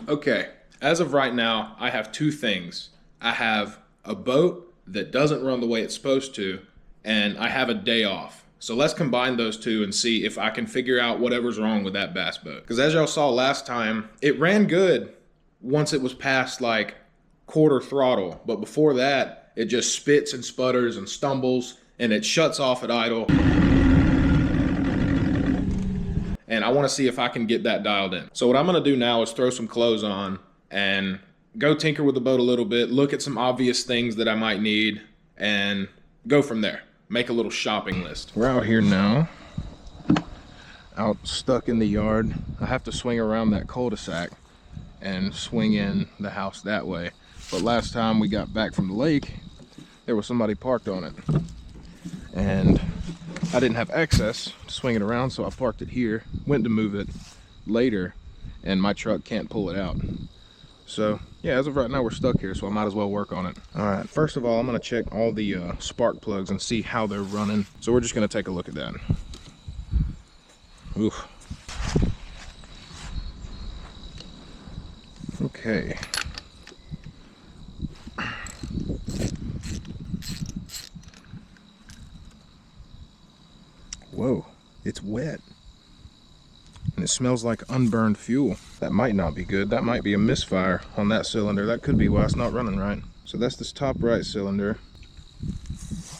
Okay, as of right now, I have two things. I have a boat that doesn't run the way it's supposed to, and I have a day off. So let's combine those two and see if I can figure out whatever's wrong with that bass boat. Because as y'all saw last time, it ran good once it was past like quarter throttle, but before that, it just spits and sputters and stumbles, and it shuts off at idle. And I want to see if I can get that dialed in. So what I'm going to do now is throw some clothes on and go tinker with the boat a little bit, look at some obvious things that I might need, and go from there. Make a little shopping list. We're out here now, out stuck in the yard. I have to swing around that cul-de-sac and swing in the house that way. But last time we got back from the lake, there was somebody parked on it. And I didn't have access to swing it around, so I parked it here, went to move it later, and my truck can't pull it out. So yeah, as of right now, we're stuck here, so I might as well work on it. All right, first of all, I'm gonna check all the spark plugs and see how they're running. So we're just gonna take a look at that. Oof. Okay. Whoa, it's wet. And it smells like unburned fuel. That might not be good. That might be a misfire on that cylinder. That could be why it's not running right. So that's this top right cylinder.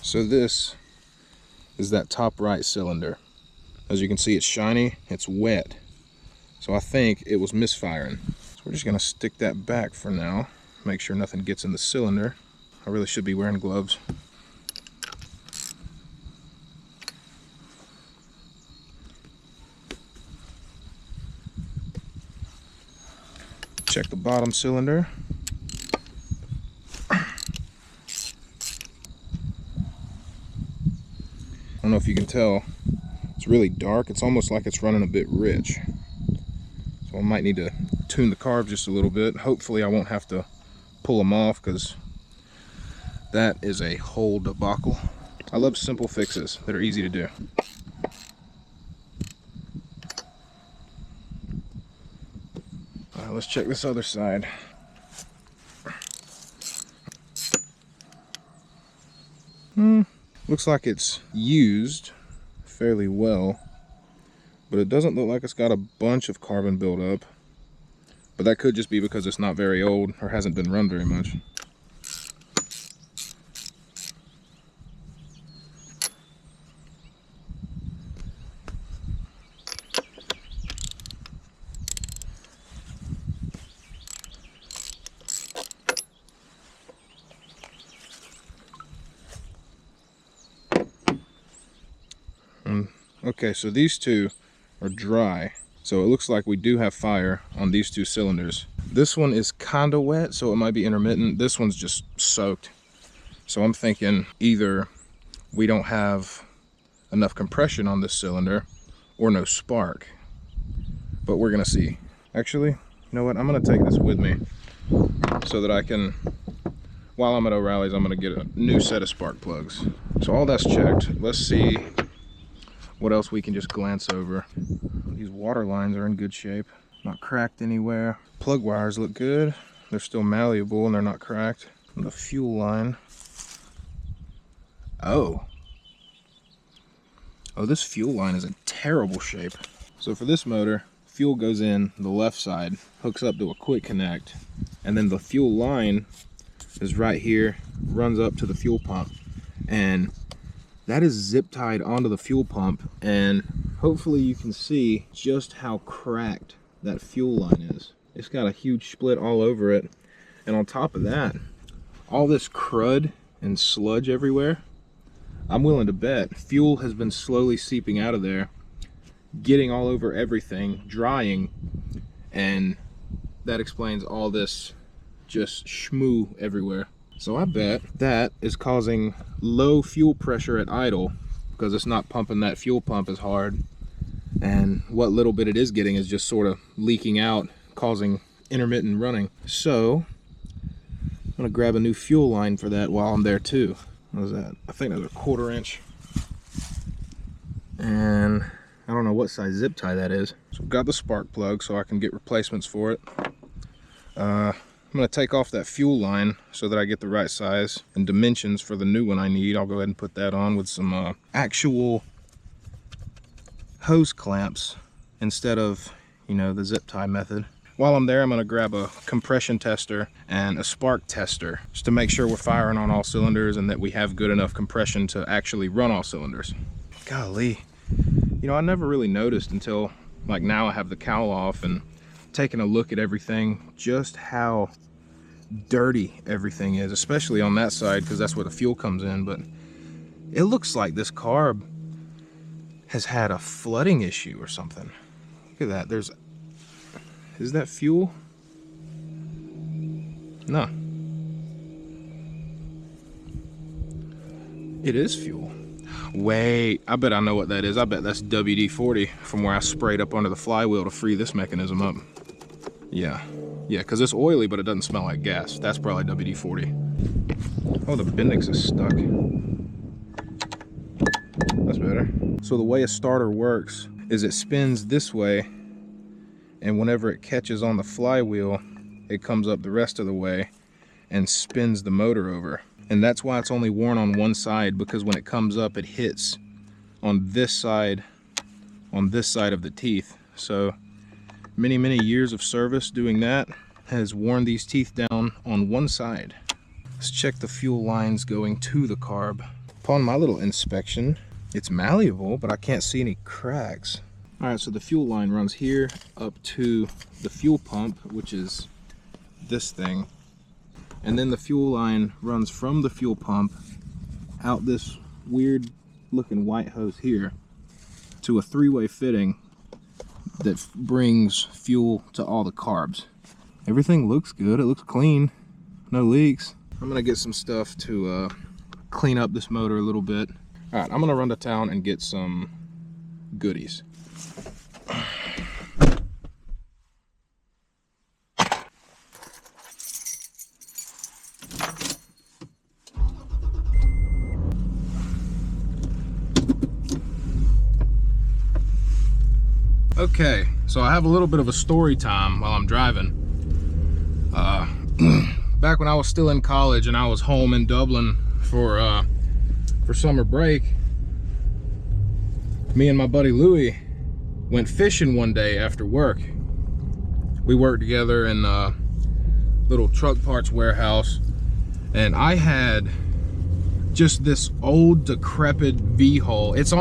So this is that top right cylinder. As you can see, it's shiny, it's wet. So I think it was misfiring. So we're just gonna stick that back for now. Make sure nothing gets in the cylinder. I really should be wearing gloves. Check the bottom cylinder. I don't know if you can tell, it's really dark. It's almost like it's running a bit rich. So I might need to tune the carbs just a little bit. Hopefully I won't have to pull them off, because that is a whole debacle. I love simple fixes that are easy to do. Let's check this other side. Looks like it's used fairly well, but it doesn't look like it's got a bunch of carbon buildup. But that could just be because it's not very old or hasn't been run very much. Okay, so these two are dry. So it looks like we do have fire on these two cylinders. This one is kinda wet, so it might be intermittent. This one's just soaked. So I'm thinking either we don't have enough compression on this cylinder or no spark. But we're gonna see. Actually, you know what? I'm gonna take this with me so that I can, while I'm at O'Reilly's, I'm gonna get a new set of spark plugs. So all that's checked. Let's see what else we can just glance over. These water lines are in good shape, not cracked anywhere. Plug wires look good. They're still malleable and they're not cracked. And the fuel line. Oh, this fuel line is in terrible shape. So for this motor, fuel goes in the left side, hooks up to a quick connect, and then the fuel line is right here, runs up to the fuel pump, and that is zip tied onto the fuel pump. And hopefully you can see just how cracked that fuel line is. It's got a huge split all over it, and on top of that, all this crud and sludge everywhere. I'm willing to bet fuel has been slowly seeping out of there, getting all over everything, drying, and that explains all this just schmoo everywhere. So I bet that is causing low fuel pressure at idle because it's not pumping that fuel pump as hard, and what little bit it is getting is just sort of leaking out, causing intermittent running. So I'm gonna grab a new fuel line for that while I'm there too. What is that? I think that's a 1/4 inch. And I don't know what size zip tie that is. So I've got the spark plug so I can get replacements for it. I'm gonna take off that fuel line so that I get the right size and dimensions for the new one I need. I'll go ahead and put that on with some actual hose clamps instead of, you know, the zip tie method. While I'm there, I'm gonna grab a compression tester and a spark tester just to make sure we're firing on all cylinders and that we have good enough compression to actually run all cylinders. Golly, you know, I never really noticed until like now I have the cowl off and taking a look at everything, just how dirty everything is, especially on that side because that's where the fuel comes in. But it looks like this carb has had a flooding issue or something. Look at that. Is that fuel? No. It is fuel. Wait, I bet I know what that is. I bet that's WD-40 from where I sprayed up under the flywheel to free this mechanism up. Yeah, because it's oily, but it doesn't smell like gas. That's probably WD-40. Oh, the Bendix is stuck. That's better. So the way a starter works is it spins this way, and whenever it catches on the flywheel, it comes up the rest of the way and spins the motor over. And that's why it's only worn on one side, because when it comes up, it hits on this side of the teeth. So many years of service doing that has worn these teeth down on one side. Let's check the fuel lines going to the carb. Upon my little inspection, it's malleable, but I can't see any cracks. All right, so the fuel line runs here up to the fuel pump, which is this thing. And then the fuel line runs from the fuel pump out this weird looking white hose here to a three-way fitting that brings fuel to all the carbs. Everything looks good, it looks clean, no leaks. I'm gonna get some stuff to clean up this motor a little bit. All right, I'm gonna run to town and get some goodies. Okay, so I have a little bit of a story time while I'm driving. Back when I was still in college and I was home in Dublin for summer break, me and my buddy Louie went fishing one day after work. We worked together in a little truck parts warehouse, and I had just this old decrepit V-hull. It's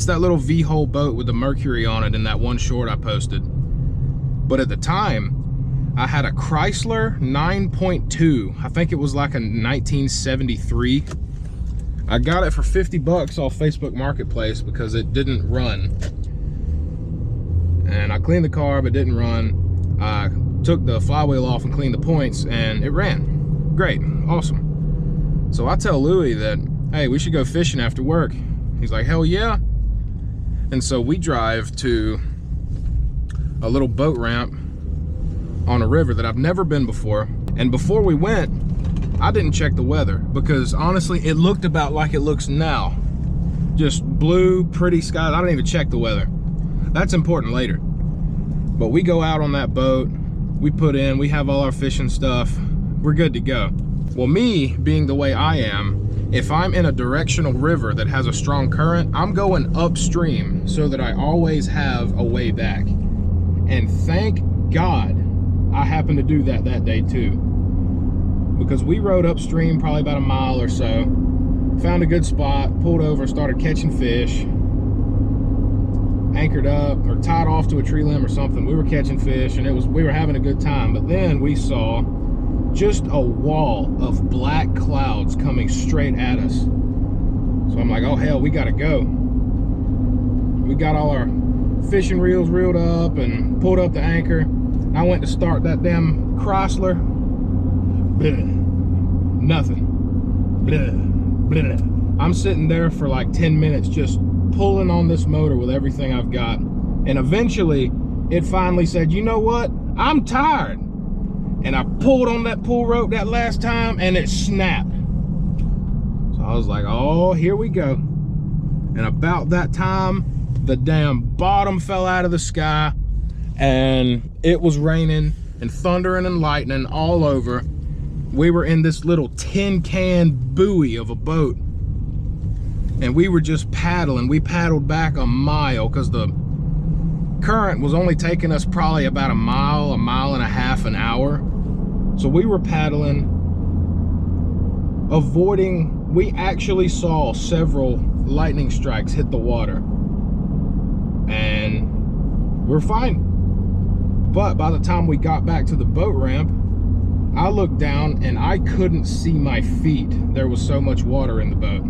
that little V-hull boat with the Mercury on it in that one short I posted. But at the time, I had a Chrysler 9.2. I think it was like a 1973. I got it for 50 bucks off Facebook Marketplace because it didn't run. And I cleaned the carb, it didn't run. I took the flywheel off and cleaned the points, and it ran. Great, awesome. So I tell Louie that, hey, we should go fishing after work. He's like, hell yeah. And so we drive to a little boat ramp on a river that I've never been before. And before we went, I didn't check the weather because honestly, it looked about like it looks now. Just blue, pretty skies. I didn't even check the weather. That's important later. But we go out on that boat, we put in, we have all our fishing stuff, we're good to go. Well, me being the way I am, if I'm in a directional river that has a strong current, I'm going upstream so that I always have a way back. And thank God I happened to do that day too. Because we rode upstream probably about a mile or so, found a good spot, pulled over, started catching fish, anchored up or tied off to a tree limb or something. We were catching fish and we were having a good time. But then we saw just a wall of black clouds coming straight at us. So I'm like, oh hell, we gotta go. We got all our fishing reels reeled up and pulled up the anchor. I went to start that damn Chrysler. Blah. Nothing. Blah. Blah. I'm sitting there for like 10 minutes just pulling on this motor with everything I've got. And eventually it finally said, you know what? I'm tired. And I pulled on that pull rope that last time and it snapped. So I was like, oh, here we go. And about that time, the damn bottom fell out of the sky and it was raining and thundering and lightning all over. We were in this little tin can buoy of a boat, and we were just paddling. We paddled back a mile because the current was only taking us probably about a mile and a half an hour. So we were paddling, avoiding. We actually saw several lightning strikes hit the water, and we're fine. But by the time we got back to the boat ramp, I looked down and I couldn't see my feet. There was so much water in the boat.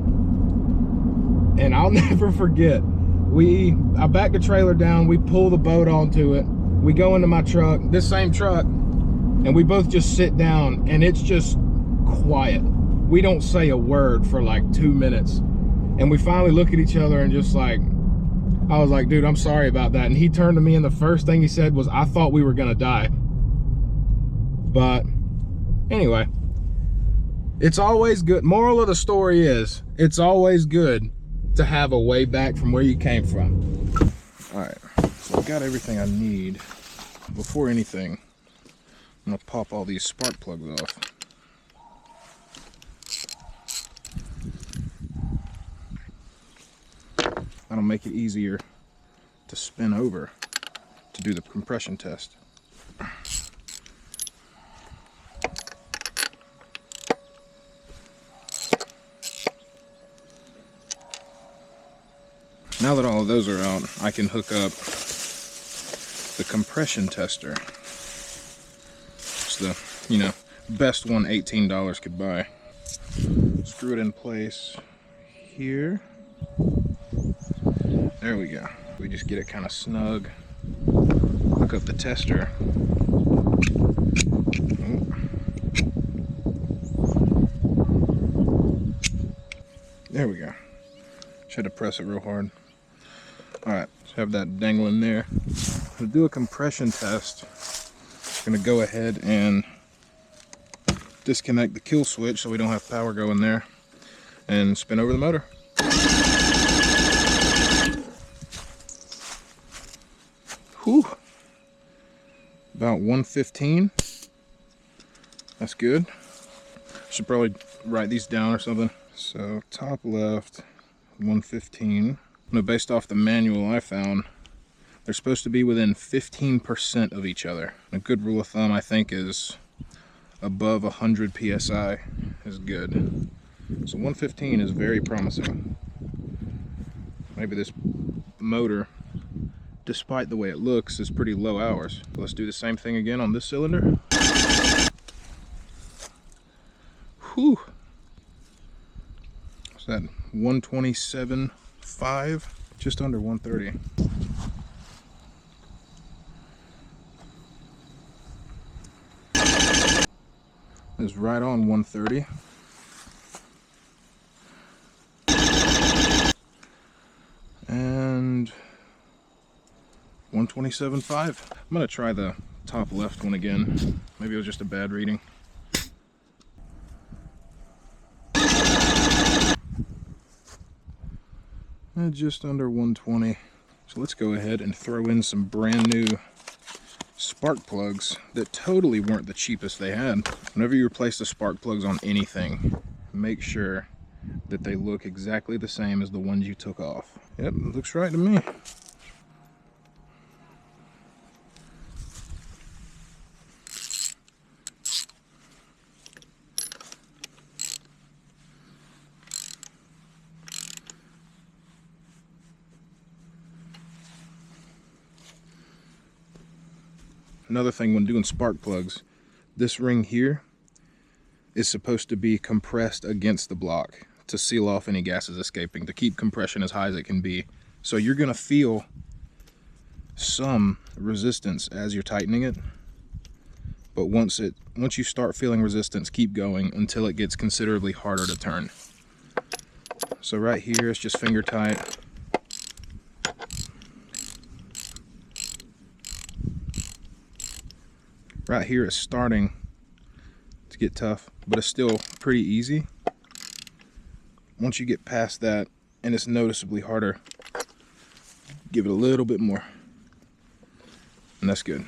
And I'll never forget, I backed the trailer down, we pull the boat onto it, we go into my truck, this same truck, and we both just sit down, and it's just quiet. We don't say a word for like 2 minutes. And we finally look at each other and just like, I was like, dude, I'm sorry about that. And he turned to me and the first thing he said was, I thought we were gonna die. But anyway, it's always good. Moral of the story is, it's always good to have a way back from where you came from. All right, so I've got everything I need. Before anything, I'm gonna pop all these spark plugs off. That'll make it easier to spin over to do the compression test. Now that all of those are out, I can hook up the compression tester. It's the, best one $18 could buy. Screw it in place here. There we go. We just get it kind of snug. Hook up the tester. There we go. Just had to press it real hard. Alright, so have that dangling there. To do a compression test, I'm going to go ahead and disconnect the kill switch so we don't have power going there, and spin over the motor. Whew. About 115. That's good. Should probably write these down or something. So top left, 115. Based off the manual I found, they're supposed to be within 15% of each other. A good rule of thumb, I think, is above 100 psi is good. So 115 is very promising. Maybe this motor, despite the way it looks, is pretty low hours. Let's do the same thing again on this cylinder. Whew. So that 127.5, just under 130. It's right on 130. And 127.5. I'm gonna try the top left one again. Maybe it was just a bad reading. And just under 120. So let's go ahead and throw in some brand new spark plugs that totally weren't the cheapest they had. Whenever you replace the spark plugs on anything, make sure that they look exactly the same as the ones you took off. Yep, looks right to me. Another thing when doing spark plugs, this ring here is supposed to be compressed against the block to seal off any gases escaping, to keep compression as high as it can be. So you're gonna feel some resistance as you're tightening it, but once you start feeling resistance, keep going until it gets considerably harder to turn. So right here, it's just finger tight. Right here it's starting to get tough, but it's still pretty easy. Once you get past that and it's noticeably harder, give it a little bit more, and that's good.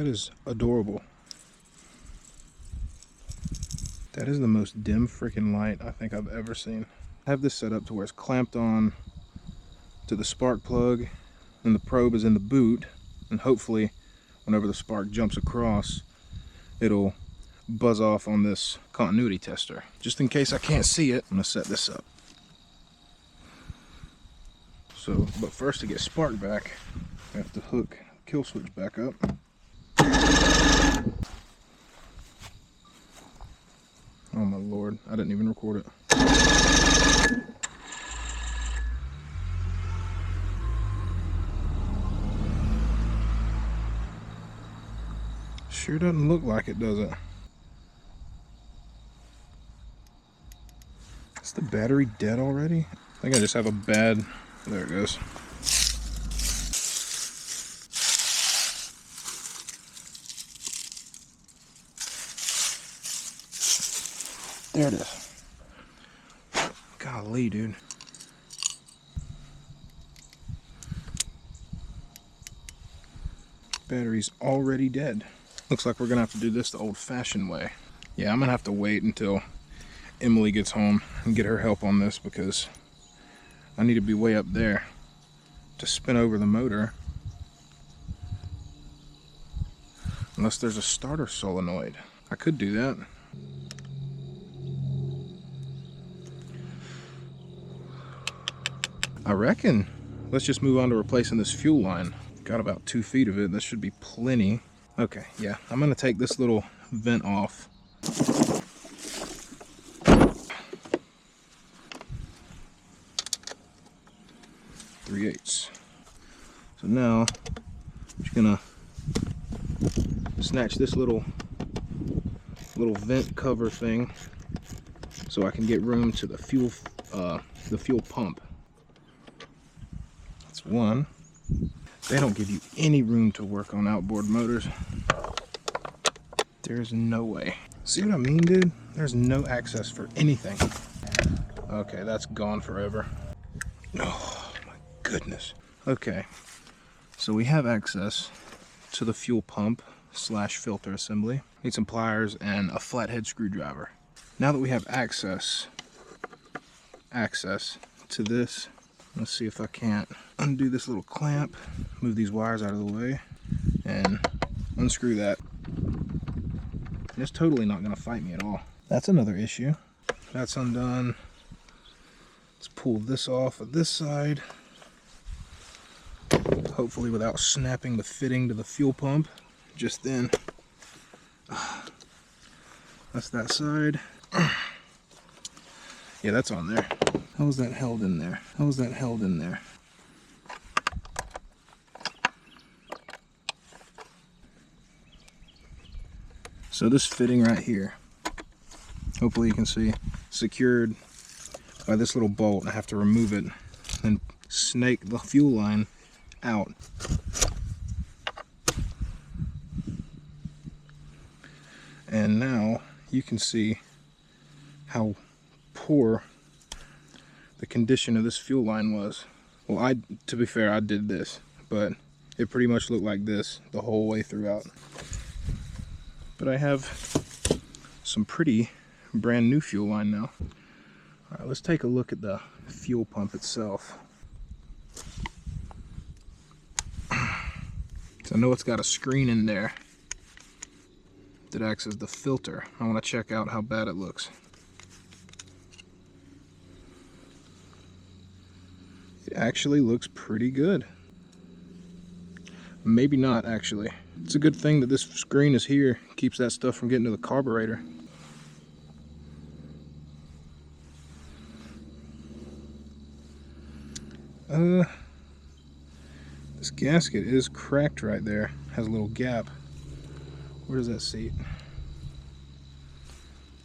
That is adorable. That is the most dim freaking light I think I've ever seen. I have this set up to where it's clamped on to the spark plug and the probe is in the boot, and hopefully whenever the spark jumps across, it'll buzz off on this continuity tester. Just in case I can't see it, I'm gonna set this up. So, but first to get spark back, I have to hook kill switch back up. Oh my lord, I didn't even record it. Sure doesn't look like it, does it? Is the battery dead already? I think I just have a bad... There it goes. There it is. Golly, dude. Battery's already dead. Looks like we're gonna have to do this the old-fashioned way. Yeah, I'm gonna have to wait until Emily gets home and get her help on this, because I need to be way up there to spin over the motor. Unless there's a starter solenoid. I could do that. I reckon let's just move on to replacing this fuel line. Got about 2 feet of it. That should be plenty. Okay, yeah, I'm gonna take this little vent off. 3/8. So now I'm just gonna snatch this little vent cover thing so I can get room to the fuel pump. That's one. They don't give you any room to work on outboard motors. There's no way. See what I mean, dude? There's no access for anything. Okay, that's gone forever. Oh my goodness. Okay, so we have access to the fuel pump / filter assembly. Need some pliers and a flathead screwdriver. Now that we have access to this, let's see if I can't undo this little clamp, move these wires out of the way, and unscrew that. And it's totally not going to fight me at all. That's another issue. That's undone. Let's pull this off of this side. Hopefully without snapping the fitting to the fuel pump. Just then. That's that side. Yeah, that's on there. How was that held in there? How was that held in there? So this fitting right here, hopefully you can see, secured by this little bolt. I have to remove it and snake the fuel line out. And now you can see how poor the condition of this fuel line was. Well, to be fair, I did this, but it pretty much looked like this the whole way throughout. But I have some pretty brand new fuel line now. All right, let's take a look at the fuel pump itself. So I know it's got a screen in there that acts as the filter. I want to check out how bad it looks. It actually looks pretty good. Maybe not, actually. It's a good thing that this screen is here. Keeps that stuff from getting to the carburetor. This gasket is cracked right there. Has a little gap. Where does that seat?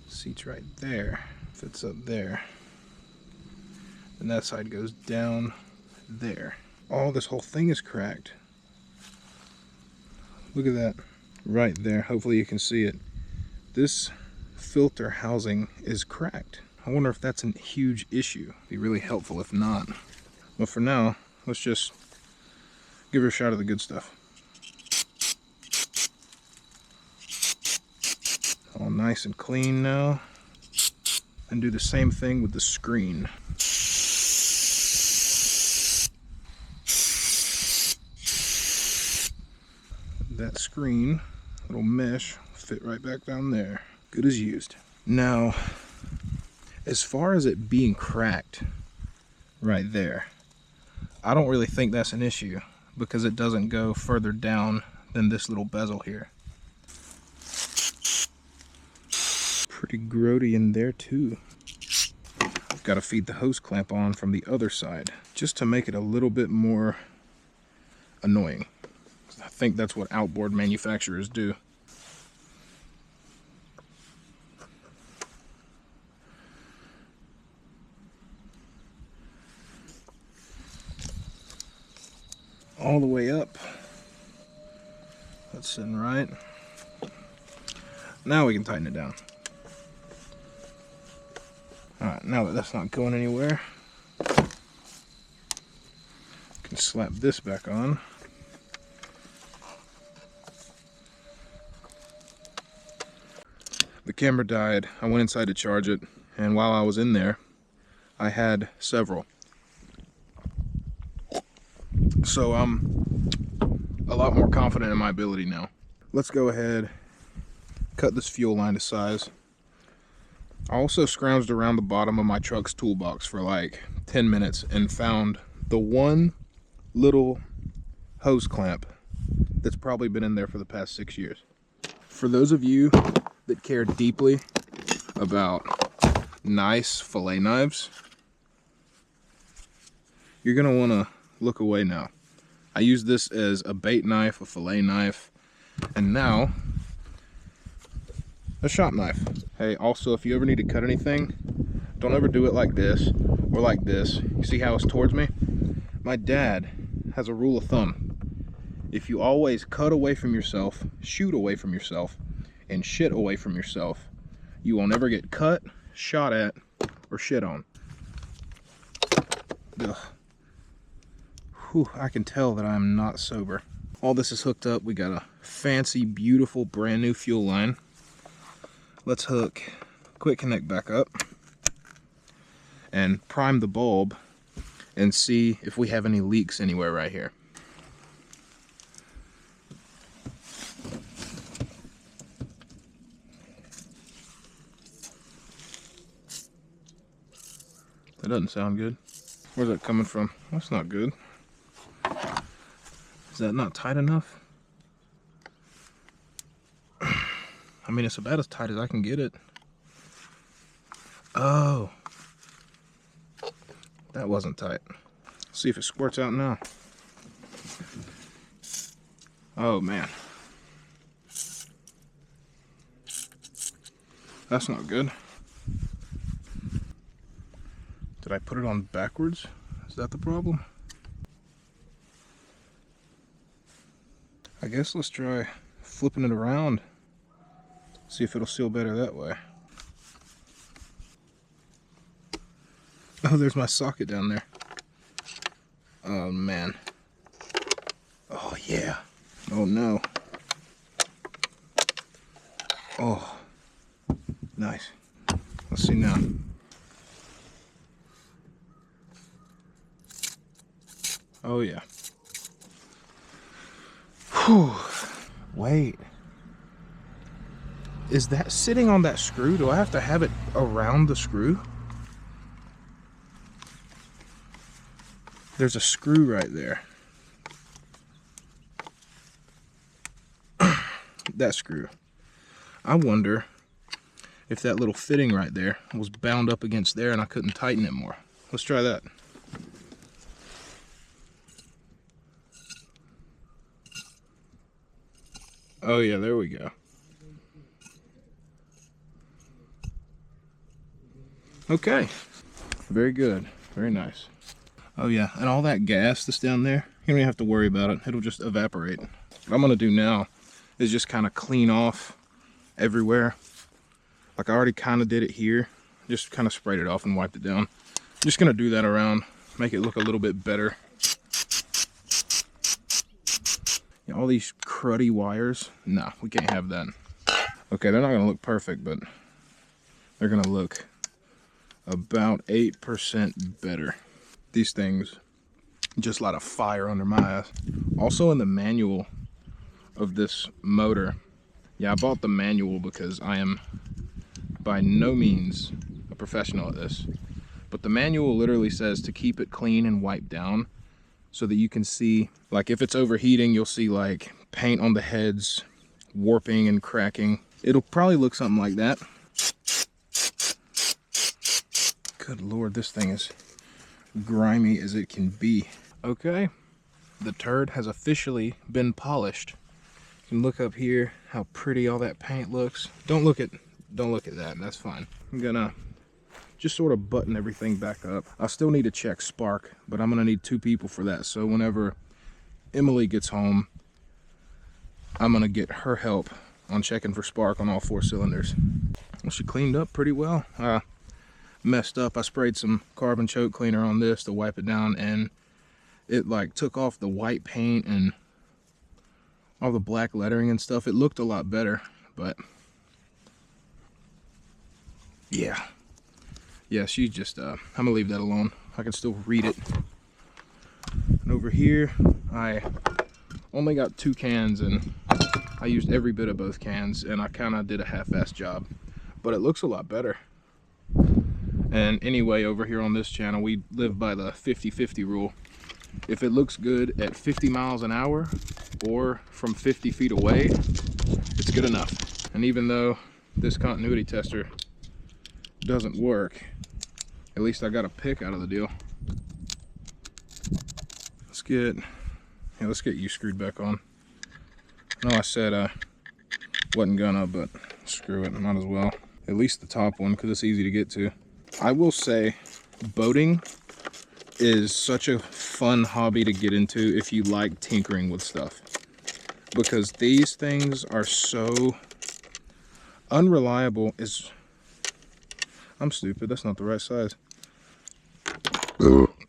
Seat's right there. Fits up there. And that side goes down there. Oh, this whole thing is cracked. Look at that right there. Hopefully you can see it. This filter housing is cracked. I wonder if that's a huge issue. It'd be really helpful if not. But for now, let's just give her a shot of the good stuff. nice and clean now. And do the same thing with the screen. That screen, little mesh, fit right back down there. Good as used. Now, as far as it being cracked right there, I don't really think that's an issue because it doesn't go further down than this little bezel here. Pretty grody in there too. I've got to feed the hose clamp on from the other side just to make it a little bit more annoying. I think that's what outboard manufacturers do. All the way up. That's sitting right. Now we can tighten it down. Alright, now that that's not going anywhere, I can slap this back on. The camera died. I went inside to charge it, and while I was in there, I had several. So I'm a lot more confident in my ability now. Let's go ahead, cut this fuel line to size. I also scrounged around the bottom of my truck's toolbox for like 10 minutes and found the one little hose clamp that's probably been in there for the past 6 years. For those of you that care deeply about nice fillet knives, you're gonna wanna look away now. I use this as a bait knife, a fillet knife, and now a shop knife. Hey, also, if you ever need to cut anything, don't ever do it like this or like this. You see how it's towards me? My dad has a rule of thumb. If you always cut away from yourself, shoot away from yourself, and shit away from yourself, you will never get cut, shot at, or shit on. Ugh. Whew, I can tell that I'm not sober. All this is hooked up. We got a fancy, beautiful, brand new fuel line. Let's hook quick connect back up and prime the bulb and see if we have any leaks anywhere right here. That doesn't sound good. Where's that coming from? That's not good. Is that not tight enough? I mean, it's about as tight as I can get it. Oh. That wasn't tight. Let's see if it squirts out now. Oh, man. That's not good. Did I put it on backwards? Is that the problem? I guess let's try flipping it around. See if it'll seal better that way. Oh, there's my socket down there. Oh, man. Oh, yeah. Oh, no. Oh. Nice. Let's see now. Oh, yeah. Whew. Wait. Is that sitting on that screw? Do I have to have it around the screw? There's a screw right there. That screw. I wonder if that little fitting right there was bound up against there and I couldn't tighten it more. Let's try that. Oh yeah, there we go. Okay, very good, very nice. Oh yeah, and all that gas that's down there, you don't even have to worry about it. It'll just evaporate. What I'm gonna do now is just kind of clean off everywhere. Like I already kind of did it here. Just kind of sprayed it off and wiped it down. I'm just gonna do that around, make it look a little bit better. Yeah, all these cruddy wires, nah, we can't have that. Okay, they're not gonna look perfect, but they're gonna look about 8% better. These things just light a fire under my ass. Also in the manual of this motor, yeah, I bought the manual because I am by no means a professional at this, but the manual literally says to keep it clean and wiped down so that you can see, like if it's overheating, you'll see like paint on the heads warping and cracking. It'll probably look something like that. Good Lord, this thing is grimy as it can be. Okay, the turd has officially been polished. You can look up here how pretty all that paint looks. Don't look at that, that's fine. I'm gonna just sort of button everything back up. I still need to check spark, but I'm gonna need 2 people for that. So whenever Emily gets home, I'm gonna get her help on checking for spark on all 4 cylinders. Well, she cleaned up pretty well. Messed up. I sprayed some carbon choke cleaner on this to wipe it down, and it like took off the white paint and all the black lettering and stuff. It looked a lot better, but yeah, she just I'm gonna leave that alone. I can still read it. And over here I only got 2 cans, and I used every bit of both cans, and I kind of did a half-assed job, but it looks a lot better. And anyway, over here on this channel, we live by the 50-50 rule. If it looks good at 50 miles an hour or from 50 feet away, it's good enough. And even though this continuity tester doesn't work, at least I got a pick out of the deal. Let's get you screwed back on. I know I said I wasn't gonna, but screw it, might as well. At least the top one, because it's easy to get to. I will say, boating is such a fun hobby to get into if you like tinkering with stuff, because these things are so unreliable. I'm stupid, that's not the right size.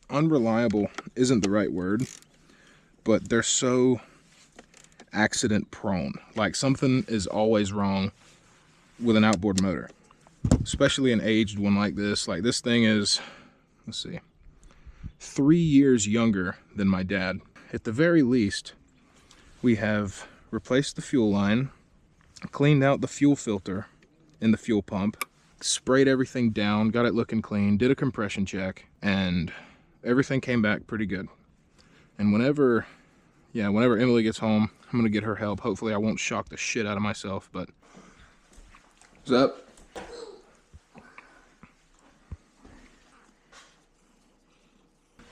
Unreliable isn't the right word, but they're so accident prone. Like something is always wrong with an outboard motor, especially an aged one like this. Like this thing is, let's see, 3 years younger than my dad. At the very least, we have replaced the fuel line, cleaned out the fuel filter in the fuel pump, sprayed everything down, got it looking clean, did a compression check, and everything came back pretty good. And whenever Emily gets home, I'm gonna get her help. Hopefully I won't shock the shit out of myself, but what's up?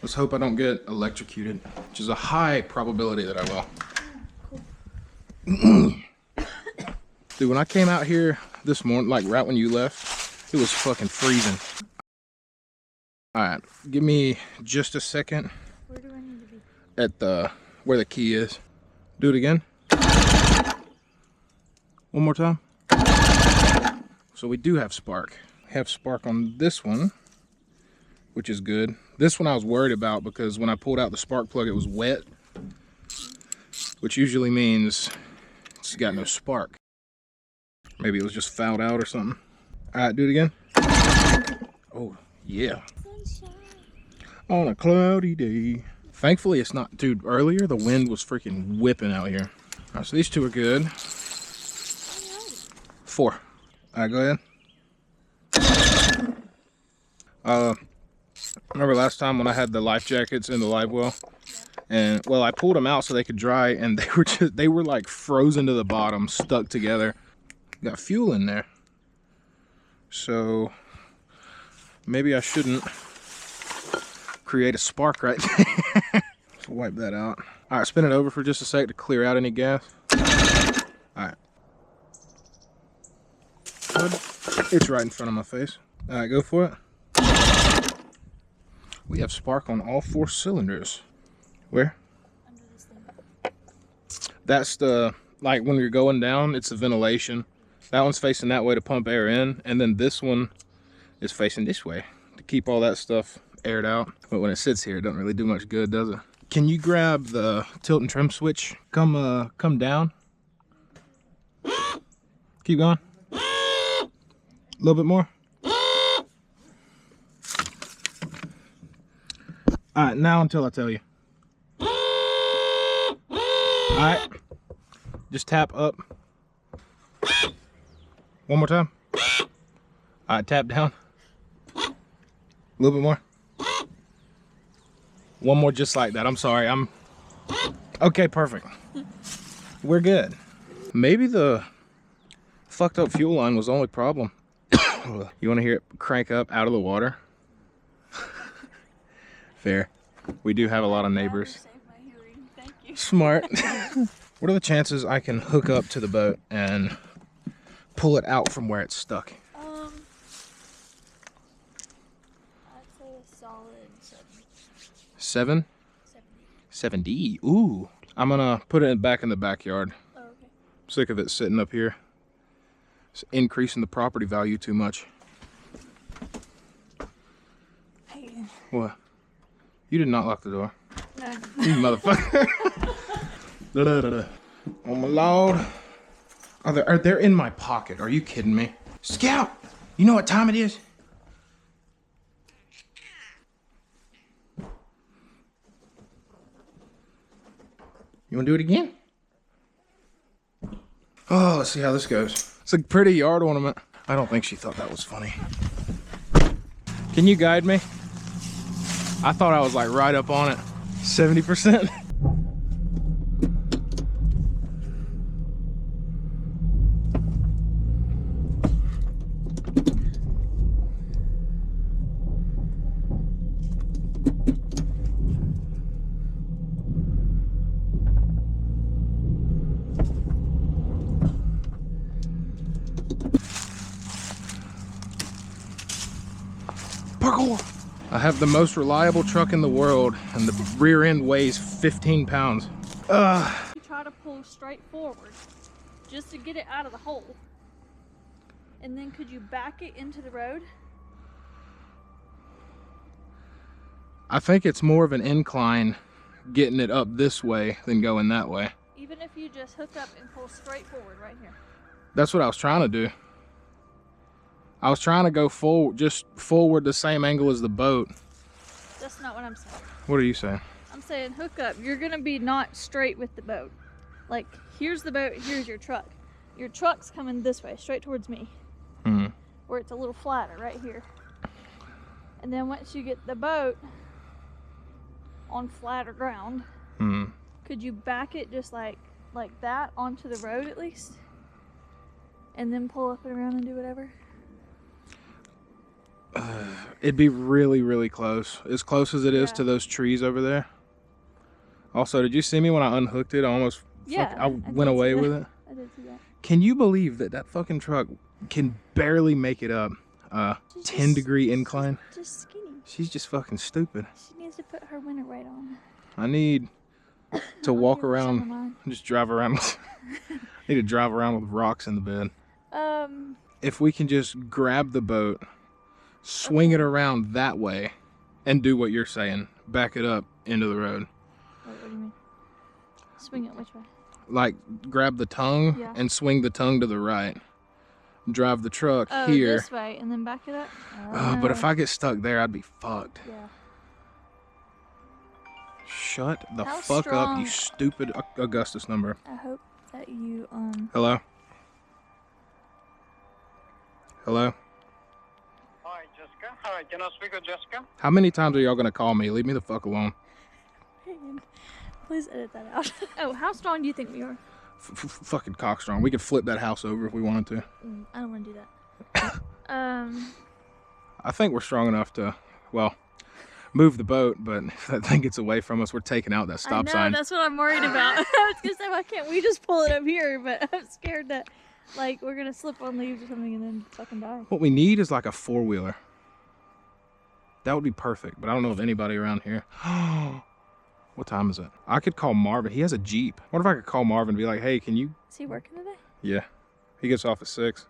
Let's hope I don't get electrocuted, which is a high probability that I will. Dude, when I came out here this morning, like right when you left, it was fucking freezing. All right, give me just a second. Where do I need to be? At where the key is. Do it again. One more time. So we do have spark. We have spark on this one, which is good. This one I was worried about because when I pulled out the spark plug, it was wet, which usually means it's got no spark. Maybe it was just fouled out or something. All right, do it again. Oh, yeah. Sunshine. On a cloudy day. Thankfully, it's not, dude, earlier the wind was freaking whipping out here. All right, so these 2 are good. 4. All right, go ahead. Remember last time when I had the life jackets in the live well? And, well, I pulled them out so they could dry, and they were like frozen to the bottom, stuck together. Got fuel in there. So, maybe I shouldn't create a spark right there. So wipe that out. All right, spin it over for just a sec to clear out any gas. All right. Good. It's right in front of my face. All right, go for it. We have spark on all 4 cylinders. Where? Under this thing. That's the, like when you're going down, it's the ventilation. That one's facing that way to pump air in, and then this one is facing this way to keep all that stuff aired out. But when it sits here, it doesn't really do much good, does it? Can you grab the tilt and trim switch? Come down. Keep going. A little bit more. All right, now until I tell you. All right, just tap up. One more time. All right, tap down. A little bit more. One more just like that. I'm sorry. Okay, perfect. We're good. Maybe the fucked up fuel line was the only problem. You want to hear it crank up out of the water? Fair. We do have a lot of neighbors. Saved my hearing. Thank you. Smart. What are the chances I can hook up to the boat and pull it out from where it's stuck? I'd say a solid 7? 70. 70. Ooh. I'm gonna put it back in the backyard. Oh, okay. I'm sick of it sitting up here. It's increasing the property value too much. Hey. What? You did not lock the door. No. You motherfucker. Oh my lord. They're in my pocket. Are you kidding me? Scout! You know what time it is? You wanna do it again? Oh, let's see how this goes. It's a pretty yard ornament. I don't think she thought that was funny. Can you guide me? I thought I was like right up on it. 70%. Parkour! I have the most reliable truck in the world, and the rear end weighs 15 pounds. You try to pull straight forward just to get it out of the hole. And then could you back it into the road? I think it's more of an incline getting it up this way than going that way. Even if you just hook up and pull straight forward right here. That's what I was trying to do. I was trying to go forward, just forward the same angle as the boat. That's not what I'm saying. What are you saying? I'm saying hook up. You're gonna be not straight with the boat. Like, here's the boat, here's your truck. Your truck's coming this way, straight towards me. Hmm. Where it's a little flatter, right here. And then once you get the boat on flatter ground, could you back it just like that onto the road at least? And then pull up and around and do whatever? It'd be really, really close. As close as it is to those trees over there. Also, did you see me when I unhooked it? I almost I went away with it. I did see that. Can you believe that that fucking truck can barely make it up 10-degree incline? Just skinny. She's just fucking stupid. She needs to put her winter weight on. I need to walk give her some of around, mine. just drive around. I need to drive around with rocks in the bed. If we can just grab the boat, swing it around that way, and do what you're saying, back it up into the road. What do you mean? Swing it which way? Like, grab the tongue and swing the tongue to the right. Drive the truck here. This way, and then back it up? But if I get stuck there, I'd be fucked. Yeah. Shut the How fuck up, strong- you stupid Augustus number. I hope that you, Hello? Hello? Hi, Jessica. Hi, can I speak with Jessica? How many times are y'all gonna call me? Leave me the fuck alone. please edit that out. Oh, how strong do you think we are? Fucking cockstrong. We could flip that house over if we wanted to. I don't want to do that. I think we're strong enough to, well, move the boat, but if that thing gets away from us, we're taking out that stop sign. That's what I'm worried about. I was gonna say, why can't we just pull it up here? But I'm scared that, like, we're gonna slip on leaves or something and then fucking die. What we need is like a four-wheeler. That would be perfect, but I don't know of anybody around here. What time is it? I could call Marvin. He has a Jeep. What if I could call Marvin and be like, hey, can you? Is he working today? Yeah. He gets off at 6.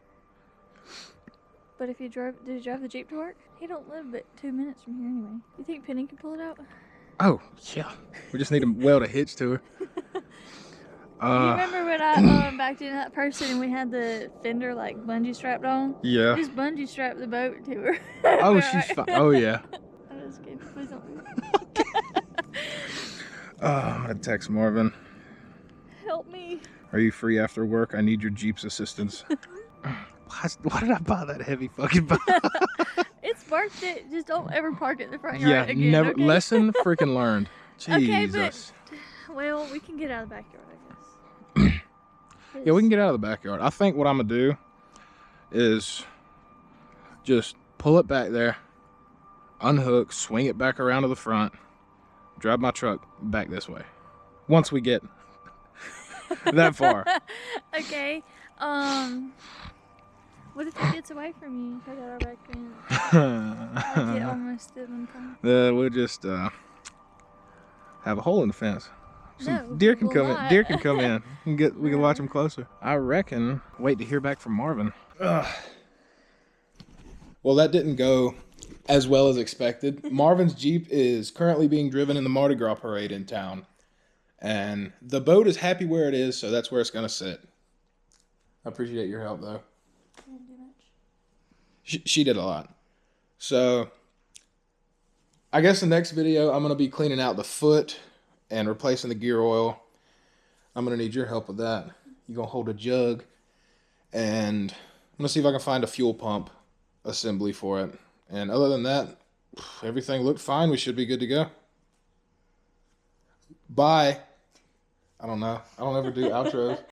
But if you drove, did you drive the Jeep to work? He don't live but 2 minutes from here anyway. You think Penny can pull it out? Oh, yeah. We just need to weld a hitch to her. Do you remember when I backed into that person and we had the fender like bungee strapped on? Yeah. Just bungee strapped the boat to her. Oh, We're she's like- fine. Oh, yeah. I'm just kidding. Please don't do that. I'm going to text Marvin. Help me. Are you free after work? I need your Jeep's assistance. Why did I buy that heavy fucking boat? It's worth it. Just don't ever park it in the front Yeah, yard again. never. Okay? Lesson freaking learned. Okay, Jesus. but well, we can get out of the backyard, I guess. Yeah, we can get out of the backyard. I think what I'm gonna do is just pull it back there, unhook, swing it back around to the front, drive my truck back this way. Once we get that far. Okay. What if it gets away from you? Put our back in. I get almost at one time. We'll just have a hole in the fence. No, Deer can we'll come not. in. Deer can come in. We can watch No. them closer. I reckon. Wait to hear back from Marvin. Well, that didn't go as well as expected. Marvin's Jeep is currently being driven in the Mardi Gras parade in town, and the boat is happy where it is, so that's where it's gonna sit. I appreciate your help, though. Didn't do much. She did a lot. So I guess the next video I'm gonna be cleaning out the foot and replacing the gear oil. I'm gonna need your help with that. You're gonna hold a jug, and I'm gonna see if I can find a fuel pump assembly for it. And other than that, everything looked fine. We should be good to go. Bye. I don't know. I don't ever do outros.